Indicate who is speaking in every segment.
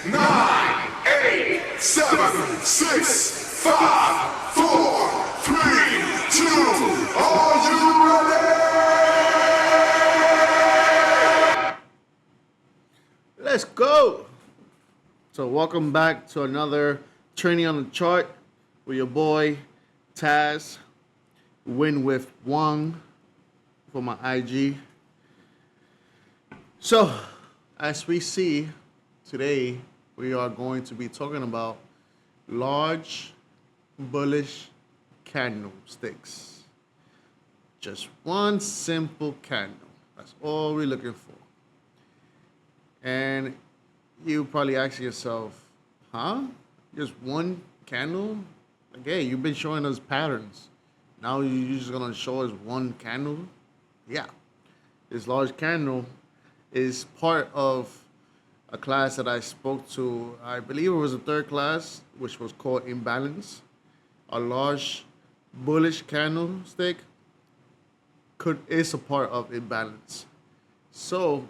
Speaker 1: 9, 8, 7, 6, 5, 4, 3, 2. Are you ready?
Speaker 2: Let's go. So welcome back to another training on the chart with your boy Taz. Win with Wang for my IG. So as we see today, we are going to be talking about large bullish candlesticks. Just one simple candle. That's all we're looking for. And you probably ask yourself, huh? Just one candle? Like, hey, you've been showing us patterns. Now you're just gonna show us one candle? Yeah. This large candle is part of a class that I spoke to. I believe it was the third class, which was called Imbalance. A large bullish candlestick is a part of imbalance. So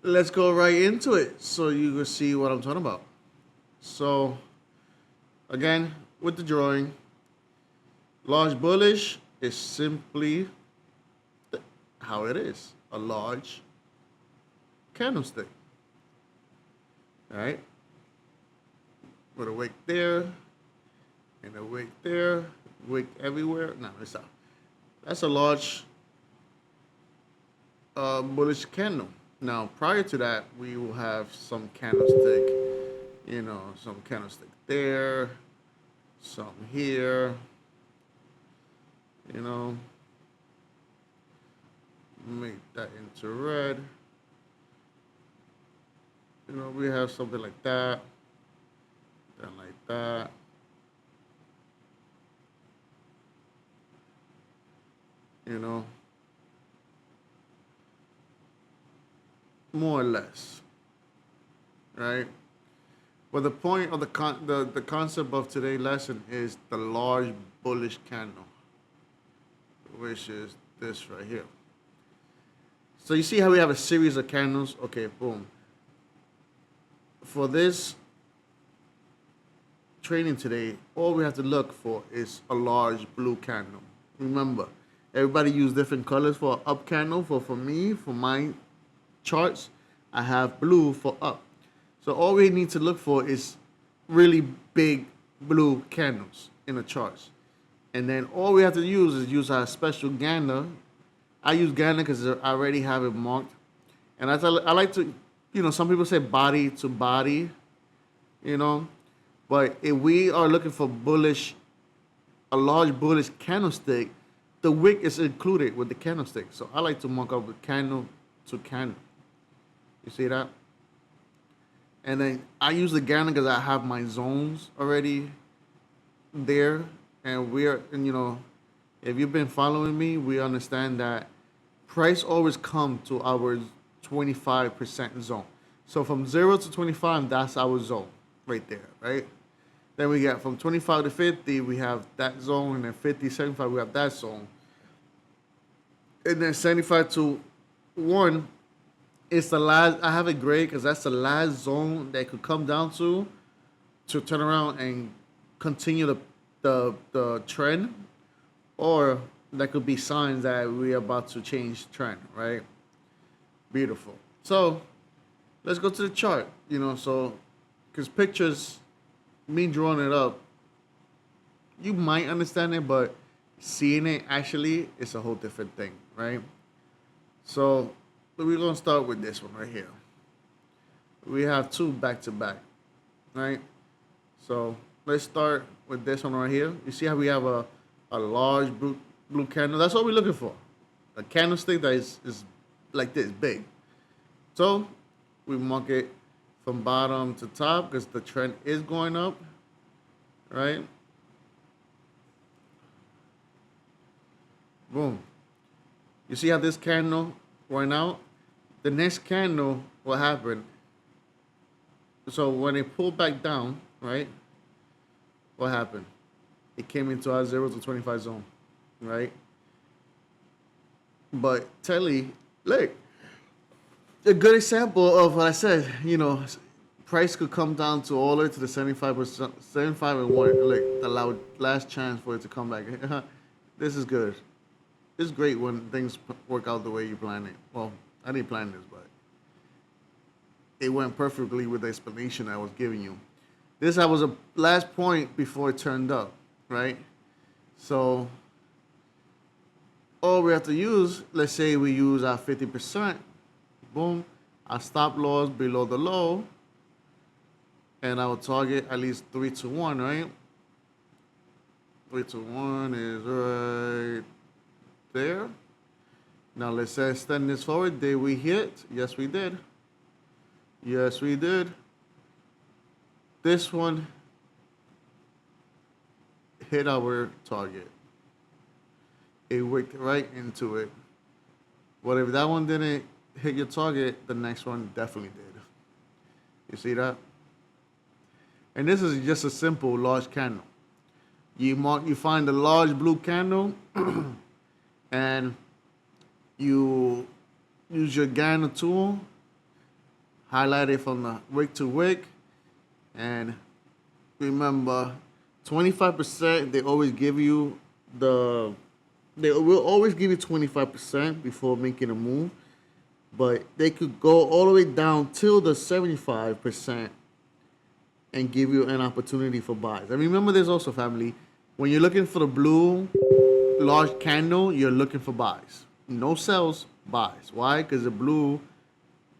Speaker 2: let's go right into it so you can see what I'm talking about. So again, with the drawing, large bullish is simply how it is, a large candlestick. All right, with a wick there and a wick there, wick everywhere. No, it's not. That's a large bullish candle. Now, prior to that, we will have some candlestick, some candlestick there, some here, make that into red. We have something like that, then like that. More or less, right? But the point of the concept of today's lesson is the large bullish candle, which is this right here. So you see how we have a series of candles? Okay, boom. For this training today, all we have to look for is a large blue candle. Remember, everybody use different colors for an up candle. For me, for my charts, I have blue for up. So all we need to look for is really big blue candles in the charts. And then all we have to use our special Gander. I use Gander because I already have it marked. And I like to, some people say body to body, but if we are looking for a large bullish candlestick, the wick is included with the candlestick. So I like to mark up with candle to candle. You see that? And then I use the Gander because I have my zones already there. And if you've been following me, we understand that price always comes to our 25% zone. So from 0 to 25, that's our zone right there, right? Then we get from 25 to 50, we have that zone, and then 50, 75, we have that zone. And then 75 to 1, it's the last, I have it gray because that's the last zone that could come down to turn around and continue the trend, or that could be signs that we're about to change trend, right? Beautiful. So let's go to the chart, so because pictures, me drawing it up, you might understand it, but seeing it actually is a whole different thing, right? So we're going to start with this one right here. We have two back to back, right? So let's start with this one right here. You see how we have a large blue candle? That's what we're looking for. A candlestick that is like this, big. So we mark it from bottom to top because the trend is going up, right? Boom. You see how this candle went out? The next candle, what happened? So when it pulled back down, right? What happened? It came into our 0 to 25 zone, right? But Telly, look, a good example of what I said, price could come down to all the way to the 75%, 75 and one, like the last chance for it to come back. This is good. It's great when things work out the way you plan it. Well, I didn't plan this, but it went perfectly with the explanation I was giving you. This I was a last point before it turned up, right? So all we have to use, let's say we use our 50%, boom, our stop loss below the low, and our target at least 3 to 1, right? 3 to 1 is right there. Now let's say extend this forward. Did we hit? Yes, we did. Yes, we did. This one hit our target. It wicked right into it. But if that one didn't hit your target, the next one definitely did. You see that? And this is just a simple large candle. You find a large blue candle and you use your Gann tool, highlight it from the wick to wick, and remember 25%, they always give you they will always give you 25% before making a move, but they could go all the way down till the 75% and give you an opportunity for buys. And remember this also, family, when you're looking for the blue large candle, you're looking for buys. No sells, buys. Why? Because the blue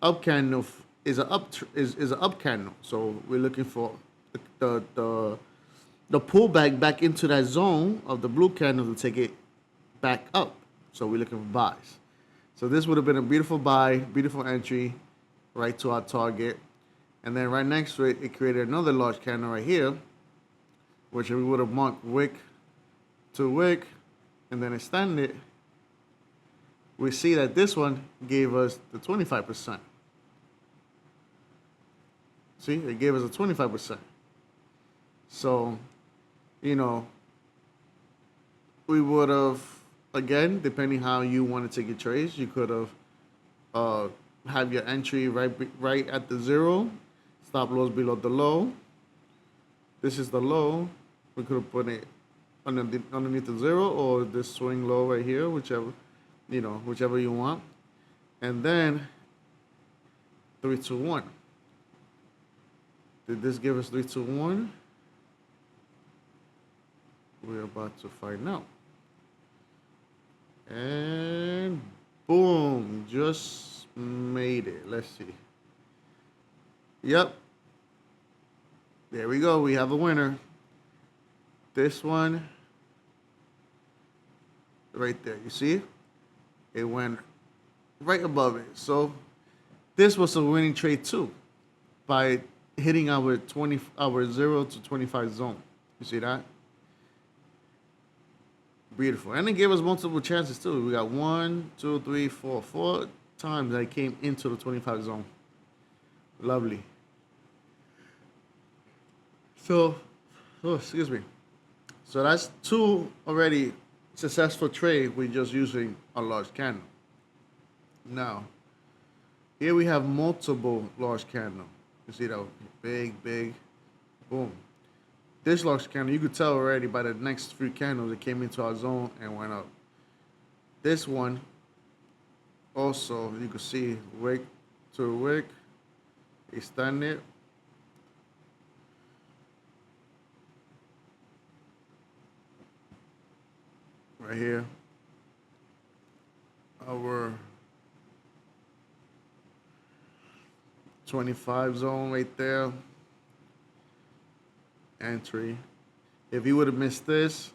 Speaker 2: up candle is an up candle. So we're looking for the pullback back into that zone of the blue candle to take it back up. So we're looking for buys. So this would have been a beautiful buy, beautiful entry right to our target. And then right next to it, it created another large candle right here, which we would have marked wick to wick and then extended. We see that this one gave us the 25%. See, it gave us a 25%. So, you know, we would have, again, depending how you want to take your trades, you could have have your entry right at the zero, stop loss below the low. This is the low. We could have put it underneath the zero or this swing low right here, whichever you want. And then 3 to 1. Did this give us 3 to 1? We're about to find out. And boom, just made it. Let's see. Yep. There we go. We have a winner. This one right there. You see? It went right above it. So this was a winning trade too by hitting our 0 to 25 zone. You see that? Beautiful. And it gave us multiple chances too. We got 1, 2, 3, 4 times that came into the 25 zone. Lovely. So, excuse me. So that's 2 already successful trade with just using a large candle. Now, here we have multiple large candle. You see that big, boom. This large candle, you could tell already by the next few candles, it came into our zone and went up. This one, also, you could see wick to wick, extend it. Right here, our 25 zone right there. Entry. If you would have missed this,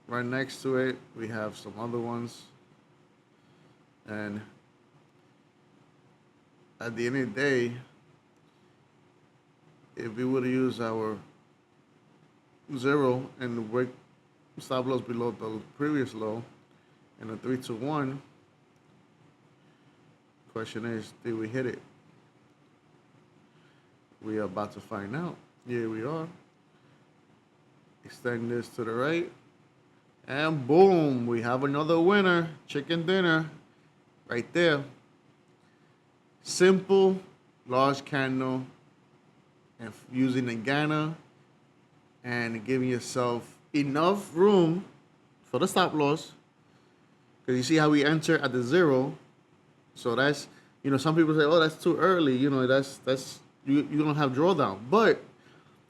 Speaker 2: right next to it, we have some other ones. And at the end of the day, if we would have used our 0 and the wick stop loss below the previous low and a 3 to 1, question is, did we hit it? We are about to find out. Here we are. Extend this to the right. And boom, we have another winner. Chicken dinner right there. Simple, large candle and using the Ghana and giving yourself enough room for the stop loss. Because you see how we enter at the zero. So that's, some people say, oh, that's too early. That's you don't have drawdown. But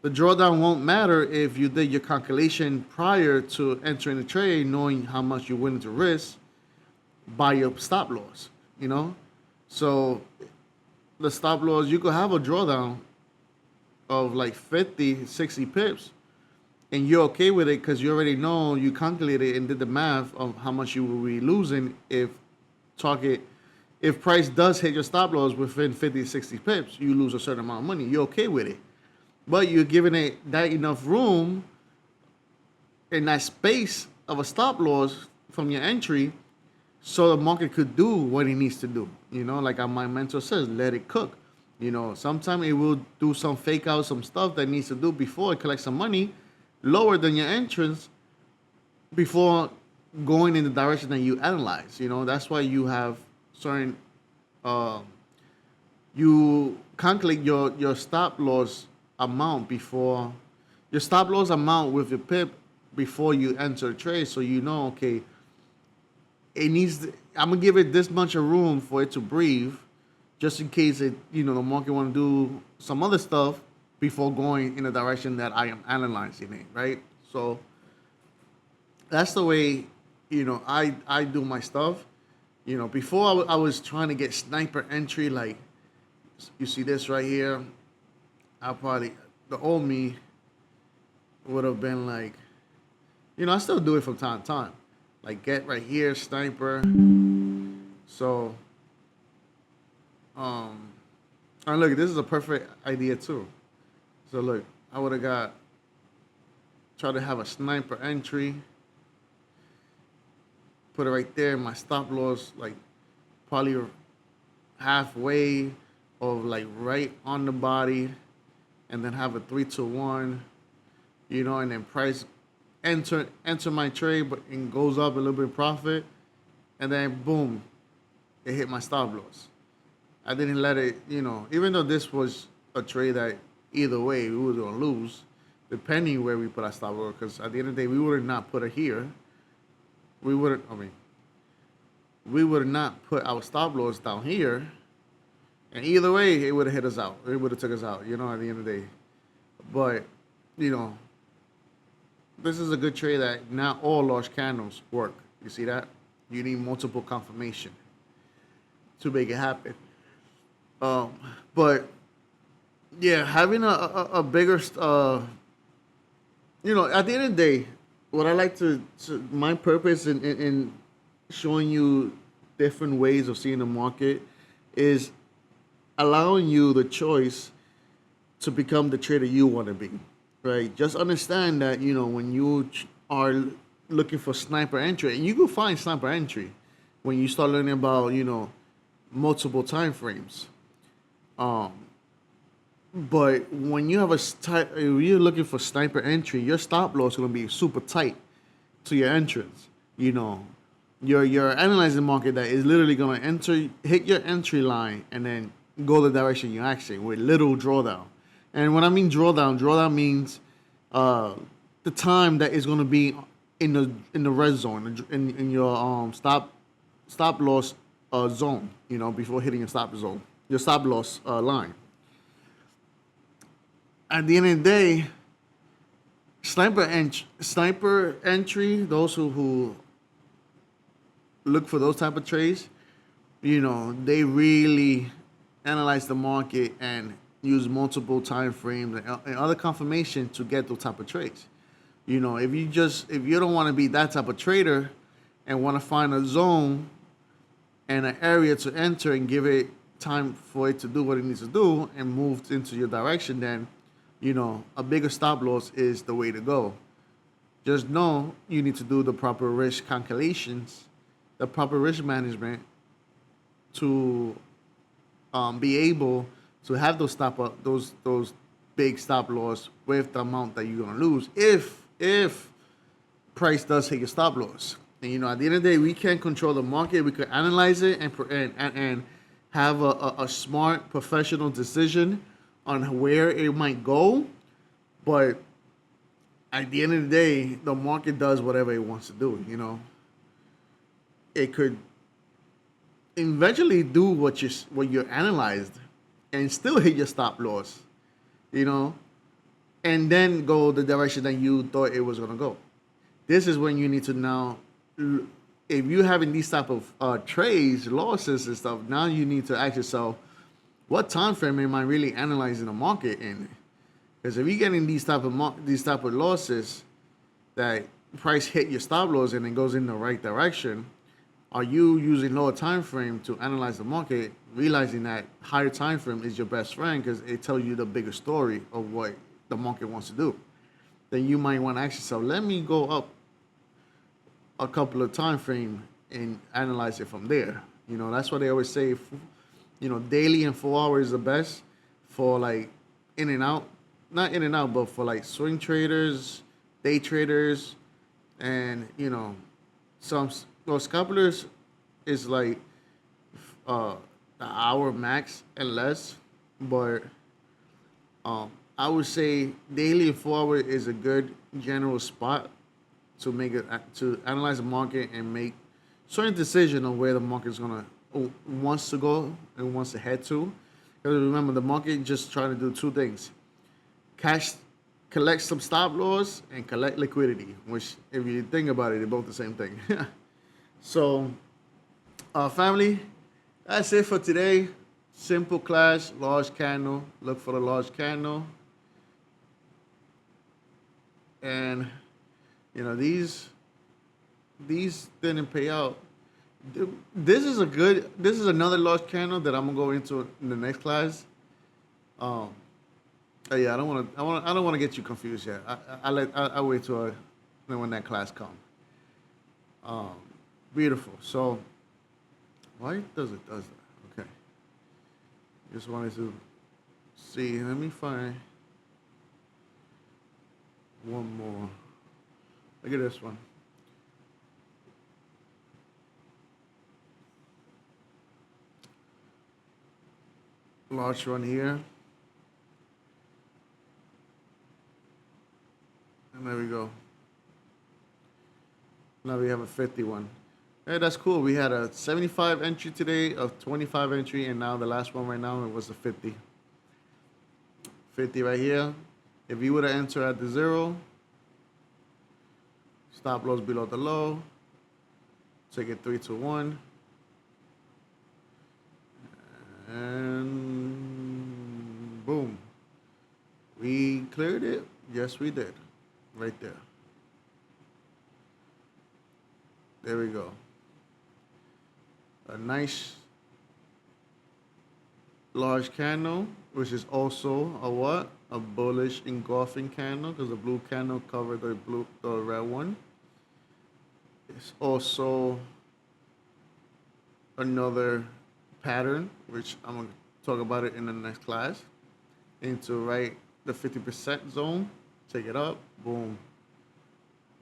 Speaker 2: the drawdown won't matter if you did your calculation prior to entering the trade, knowing how much you're willing to risk by your stop loss. So the stop loss, you could have a drawdown of like 50, 60 pips, and you're okay with it because you already know, you calculated and did the math of how much you will be losing if price does hit your stop loss within 50 to 60 pips, you lose a certain amount of money. You're okay with it. But you're giving it that enough room in that space of a stop loss from your entry so the market could do what it needs to do. Like my mentor says, let it cook. Sometimes it will do some fake out, some stuff that needs to do before it collects some money lower than your entrance before going in the direction that you analyze. That's why you have certain, you calculate your stop loss amount before, your stop loss amount with your pip before you enter a trade. So okay, I'm gonna give it this much of room for it to breathe, just in case the market want to do some other stuff before going in the direction that I am analyzing it, right? So that's the way I do my stuff. Before I was trying to get sniper entry, like you see this right here. The old me would have been like, I still do it from time to time. Like get right here, sniper. So, and look, this is a perfect idea too. So look, I would have try to have a sniper entry. Put it right there, my stop loss, like probably halfway of like right on the body, and then have a 3-1, and then price enter my trade, but it goes up a little bit in profit, and then boom, it hit my stop loss. I didn't let it, even though this was a trade that either way we were gonna lose, depending where we put our stop loss, because at the end of the day we would have not put it here. We would have not put our stop loss down here, and either way it would have hit us out. It would have took us out, at the end of the day. But this is a good trade that not all large candles work. You see that? You need multiple confirmation to make it happen. But yeah, having a bigger, at the end of the day, what I like to my purpose in showing you different ways of seeing the market is allowing you the choice to become the trader you want to be, right? Just understand that, when you are looking for sniper entry, and you can find sniper entry when you start learning about, multiple time frames. But when you have if you're looking for sniper entry, your stop loss is going to be super tight to your entrance. You're analyzing the market that is literally going to hit your entry line and then go the direction you're actually with little drawdown. And when I mean drawdown means the time that is going to be in the red zone, in your stop loss zone, before hitting your stop loss line. At the end of the day, sniper entry, those who look for those type of trades, they really analyze the market and use multiple time frames and other confirmation to get those type of trades. If you don't want to be that type of trader and want to find a zone and an area to enter and give it time for it to do what it needs to do and move into your direction, then a bigger stop loss is the way to go. Just know you need to do the proper risk calculations, the proper risk management to be able to have those those big stop loss with the amount that you're gonna lose if price does hit your stop loss. And at the end of the day, we can't control the market. We could analyze it and have a smart professional decision on where it might go, but at the end of the day, the market does whatever it wants to do. It could eventually do what you analyzed, and still hit your stop loss. You know, and then go the direction that you thought it was gonna go. This is when you need to now, if you're having these type of trades, losses and stuff, now you need to ask yourself, what time frame am I really analyzing the market in? Because if you're getting these type of losses, that price hit your stop loss and it goes in the right direction, are you using lower time frame to analyze the market, realizing that higher time frame is your best friend because it tells you the bigger story of what the market wants to do? Then you might want to ask yourself, let me go up a couple of time frame and analyze it from there. That's why they always say, daily and 4 hours is the best for like in and out, not in and out, but for like swing traders, day traders, and some scalpers is like an hour max and less, but I would say daily and 4 hour is a good general spot to analyze the market and make certain decision on where the market is wants to go and wants to head to. Because remember, the market just trying to do two things: collect some stop loss and collect liquidity. Which, if you think about it, they're both the same thing. So, family, that's it for today. Simple class, large candle. Look for the large candle. And these didn't pay out. This is another large candle that I'm gonna go into in the next class. Yeah, I don't want to get you confused yet. I wait till when that class comes. Beautiful. So why does it does that? Okay. Just wanted to see. Let me find one more. Look at this one. Large one here. And there we go. Now we have a 51. Hey, that's cool. We had a 75 entry today, a 25 entry, and now the last one right now, it was a 50. 50 right here. If you would have entered at the 0, stop loss below the low, take it 3 to 1, and boom. We cleared it. Yes, we did. Right there. There we go. A nice large candle, which is also a what? A bullish engulfing candle, because the blue candle covered the red one. It's also another pattern, which I'm going to talk about it in the next class. Into right the 50% zone, take it up, boom.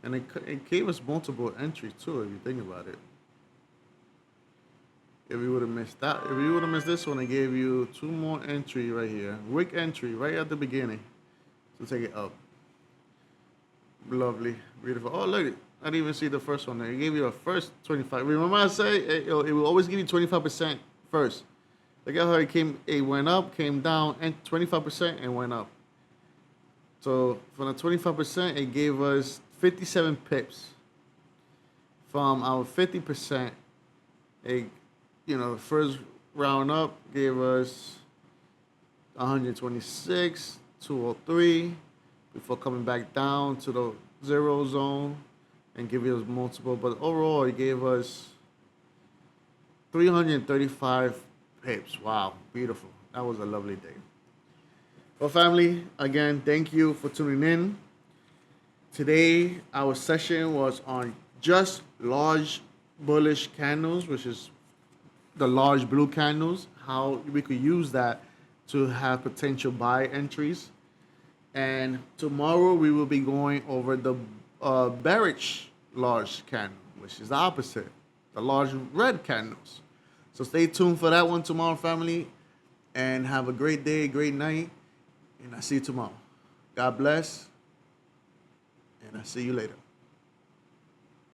Speaker 2: And it gave us multiple entries too, if you think about it. If you would have missed that, if you would have missed this one, it gave you 2 more entry right here. Wick entry right at the beginning. So take it up. Lovely, beautiful. Oh, look, I didn't even see the first one there. It gave you a first 25. Remember I say it will always give you 25% first. Look at how it went up, came down, and 25% and went up. So from the 25%, it gave us 57 pips. From our 50%, the first round up gave us 126, 203, before coming back down to the 0 zone and giving us multiple. But overall, it gave us 335 pips. Wow, beautiful. That was a lovely day. Well, family, again, thank you for tuning in. Today, our session was on just large bullish candles, which is the large blue candles, how we could use that to have potential buy entries. And tomorrow, we will be going over the bearish large candle, which is the opposite, the large red candles. So stay tuned for that one tomorrow, family, and have a great day, great night. And I see you tomorrow. God bless. And I see you later.